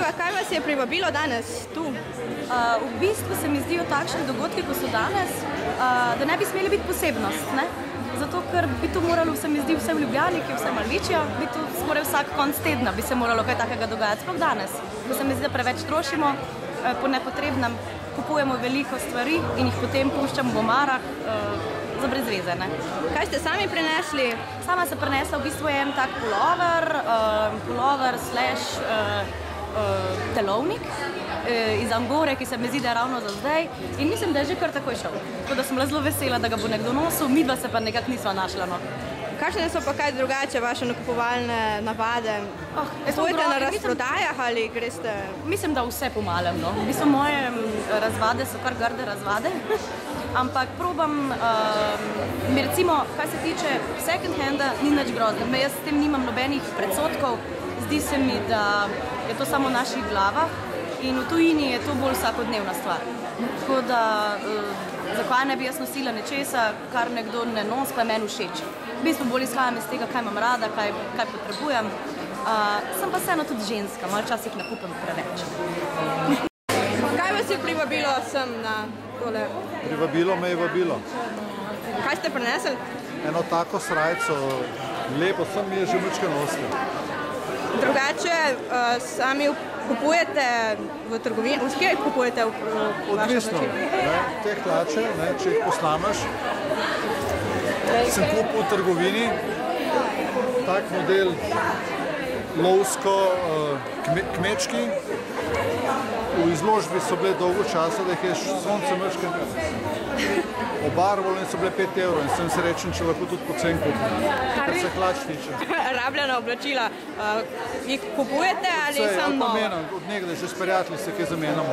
Eva, kaj vas je privabilo danes tu? V bistvu se mi zdijo takšni dogodki, kot so danes, da ne bi smeli biti posebnost, ne? Zato, ker bi to moralo, se mi zdi, vse v Ljubljani, ki je vse malo večja, bi to skoraj vsak konc tedna bi se moralo kaj takega dogajati, sploh danes. Ko se mi zdi, da preveč trošimo po nepotrebnem, kupujemo veliko stvari in jih potem puščamo v omarah za brez veze, ne? Kaj ste sami prinesli? Sama sem prinesla v bistvu en tak pulover slash telovnik iz Angore, ki se mi zdi, da je ravno za zdaj in mislim, da je že kar takoj šel. Tako da sem bila zelo vesela, da ga bo nekdo nosil, midva se pa nekako nisva našla, no. Kakšne so pa kaj drugače vaše nakupovalne navade? Kupujete na razprodajah ali greste? Mislim, da vse po malem, no. V bistvu moje razvade so kar grde razvade, ampak probam, recimo, kar se tiče second handa, ni nič groznega. Jaz s tem nimam nobenih predsodkov, zdi se mi, da je to samo v naših glavah in v tujini je to bolj vsakodnevna stvar. Tako da, zakaj ne bi jaz nosila nečesa, kar nekdo ne nosi, pa je meni všeč. V bistvu bolj izhajam iz tega, kaj imam rada, kaj potrebujem. Sem pa vseeno tudi ženska, malo včasih nakupim preveč. Kaj vas je privabilo sem na tole? Privabilo me je vabilo. Kaj ste prinesli? Eno tako srajco, lepo, sem mi je že mučka nosila. Drugače, sami kupujete v trgovini, v kje kupujete v vašem Odvisno, te hlače, če jih posnamaš, sem kupil v trgovini, tak model lovsko kmečki, v izložbi so bile dolgo časa, da jih je sonce mrške obarvalo in so bile 5 € in sem se rečen, če lahko tudi pocen kupim, kar se hlač tiče. Rabljena oblačila, jih kupujete ali samo nova? Od nekdaj že s prijatelji se kaj zamenjamo.